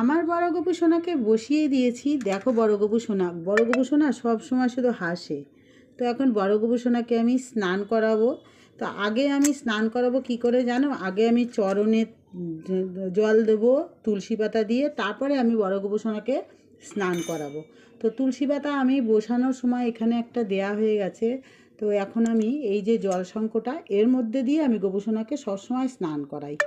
আমার বড় গপু সোনাকে বসিয়ে দিয়েছি। দেখো বড় গপু সোনা সব সময় শুধু হাসে। তো এখন বড় গপু সোনাকে আমি স্নান করাবো। তো আগে আমি স্নান করাবো কি করে জানো? আগে আমি চরণে জল দেবো তুলসী পাতা দিয়ে, তারপরে আমি বড় গপু সোনাকে স্নান করাবো। তো তুলসী পাতা আমি বসানোর সময় এখানে একটা দেয়া হয়ে গেছে। তো এখন আমি এই যে জল সংকোটা এর মধ্যে দিয়ে আমি গপু সোনাকে সবসময় স্নান করাই।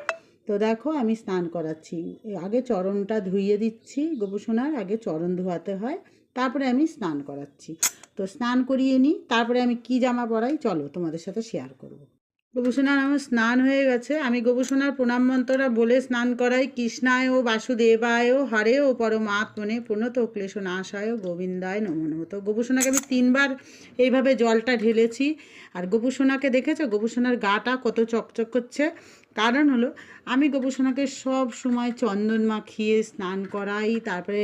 তো দেখো আমি স্নান করাচ্ছি। আগে চরণটা ধুইয়ে দিচ্ছি, গোপুসোনার আগে চরণ ধোয়াতে হয়, তারপরে আমি স্নান করাচ্ছি। তো স্নান করিয়ে নিই, তারপরে আমি কি জামা পরাই চলো তোমাদের সাথে শেয়ার করব। গোপুসোনার আমার স্নান হয়ে গেছে। আমি গোপুসোনার প্রণাম মন্ত্রটা বলে স্নান করাই। কৃষ্ণায় ও বাসুদেবায় হরে ও পরমাত্মনে প্রণত ক্লেশ নাশায় গোবিন্দায় নমো নমঃ। তো গোপুসোনাকে আমি 3বার এইভাবে জলটা ঢেলেছি। আর গোপুসোনাকে দেখেছো গোপুসোনার গাটা কত চকচক করছে? কারণ হলো আমি গোপুসোনাকে সব সময় চন্দন মাখিয়ে স্নান করাই, তারপরে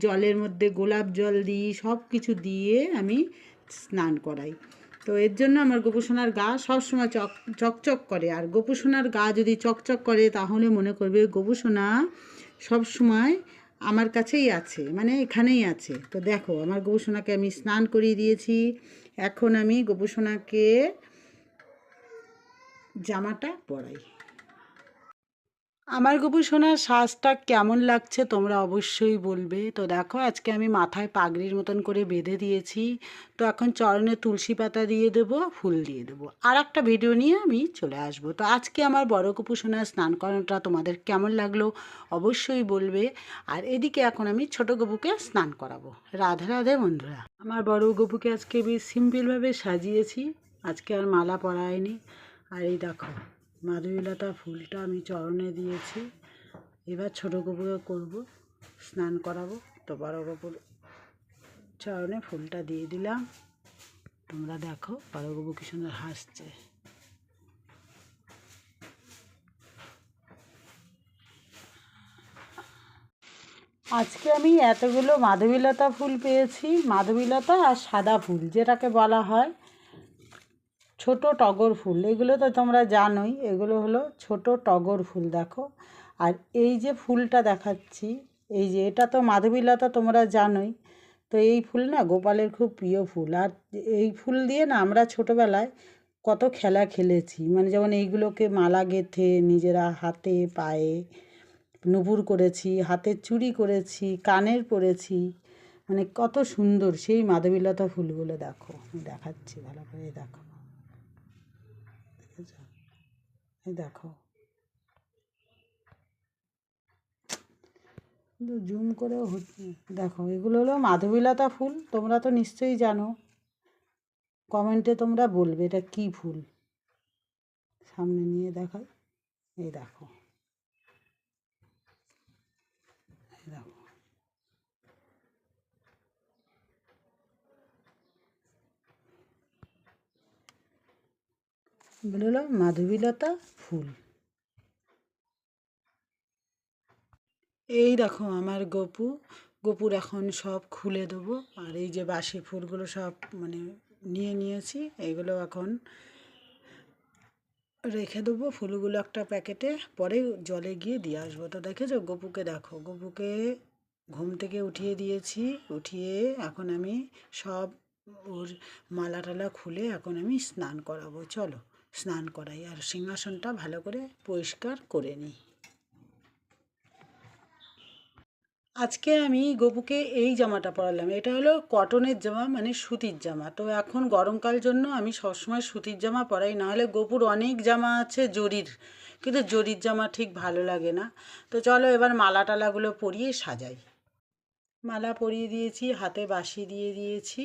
জলের মধ্যে গোলাপ জল দিই, সব কিছু দিয়ে আমি স্নান করাই। তো এর জন্য আমার গোপুসোনার গা সবসময় চকচক করে। আর গোপুসোনার গা যদি চকচক করে তাহলে মনে করবে গোপুসোনা সবসময় আমার কাছেই আছে, মানে এখানেই আছে। তো দেখো আমার গোপুসোনাকে আমি স্নান করিয়ে দিয়েছি। এখন আমি গোপুসোনাকে জামাটা পরাই। আমার গোপুসোনার সাজটা কেমন লাগছে তোমরা অবশ্যই বলবে। তো দেখো আজকে আমি মাথায় পাগড়ির মতন করে বেঁধে দিয়েছি। তো এখন চরণে তুলসী পাতা দিয়ে দেবো, ফুল দিয়ে দেবো। আর একটা ভিডিও নিয়ে আমি চলে আসবো। তো আজকে আমার বড় গোপুসোনার স্নান করানোটা তোমাদের কেমন লাগলো অবশ্যই বলবে। আর এদিকে এখন আমি ছোট গপুকে স্নান করাবো। রাধে রাধে বন্ধুরা। আমার বড় গপুকে আজকে বেশ সিম্পলভাবে সাজিয়েছি, আজকে আর মালা পরাইনি। আর এই দেখো মাধবীলতা ফুলটা আমি চরণে দিয়েছি। এবার ছোটো গপুকে করবো, স্নান করাবো। তো বড় গপুর চরণে ফুলটা দিয়ে দিলাম। তোমরা দেখো বড় গপু কি সুন্দর হাসছে। আজকে আমি এতগুলো মাধবীলতা ফুল পেয়েছি। মাধবীলতা আর সাদা ফুল যেটাকে বলা হয় ছোট টগর ফুল, এগুলো তো তোমরা জানোই, এগুলো হলো ছোট টগর ফুল। দেখো আর এই যে ফুলটা দেখাচ্ছি, এই যে এটা তো মাধবীলতা তোমরা জানোই। তো এই ফুল না গোপালের খুব প্রিয় ফুল। আর এই ফুল দিয়ে না আমরা ছোটোবেলায় কত খেলা খেলেছি, মানে যেমন এইগুলোকে মালা গেঁথে নিজেরা হাতে পায়ে নুপুর করেছি, হাতের চুড়ি করেছি, কানের পরেছি, মানে কত সুন্দর সেই মাধবীলতা ফুলগুলো। দেখো আমি দেখাচ্ছি ভালো করে, দেখো এই দেখো কিন্তু জুম করেও হচ্ছে। দেখো এগুলো হলো মাধবীলতা ফুল, তোমরা তো নিশ্চয়ই জানো। কমেন্টে তোমরা বলবে এটা কী ফুল। সামনে নিয়ে দেখাই, এই দেখো, এই দেখো এগুলো হলো মাধবীলতা ফুল। এই দেখো আমার গপুর এখন সব খুলে দেবো। আর এই যে বাসি ফুলগুলো সব মানে নিয়ে নিয়েছি, এগুলো এখন রেখে দেবো। ফুলগুলো একটা প্যাকেটে, পরে জলে গিয়ে দিয়ে আসবো। তো দেখেছো গপুকে, দেখো গপুকে ঘুম থেকে উঠিয়ে দিয়েছি। উঠিয়ে এখন আমি সব ওর মালা টালা খুলে এখন আমি স্নান করাবো। চলো স্নান করাই আর সিংহাসনটা ভালো করে পরিষ্কার করে নিই। আজকে আমি গপুকে এই জামাটা পরালাম। এটা হলো কটনের জামা, মানে সুতির জামা। তো এখন গরমকাল জন্য আমি সবসময় সুতির জামা পরাই, নাহলে গপুর অনেক জামা আছে জরির, কিন্তু জরির জামা ঠিক ভালো লাগে না। তো চলো এবার মালা টালাগুলো পরিয়ে সাজাই। মালা পরিয়ে দিয়েছি, হাতে বাসি দিয়ে দিয়েছি,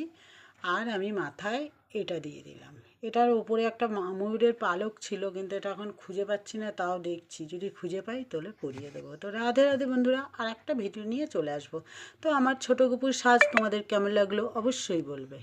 আর আমি মাথায় এটা দিয়ে দিলাম। এটার উপরে একটা ময়ূরের পালক ছিল, কিন্তু এটা এখন খুঁজে পাচ্ছি না, তাও দেখছি, যদি খুঁজে পাই তাহলে পরিয়ে দেবো। তো রাধে রাধে বন্ধুরা, আর একটা ভিডিও নিয়ে চলে আসবো। তো আমার ছোটো গপুর সাজ তোমাদের কেমন লাগলো অবশ্যই বলবে।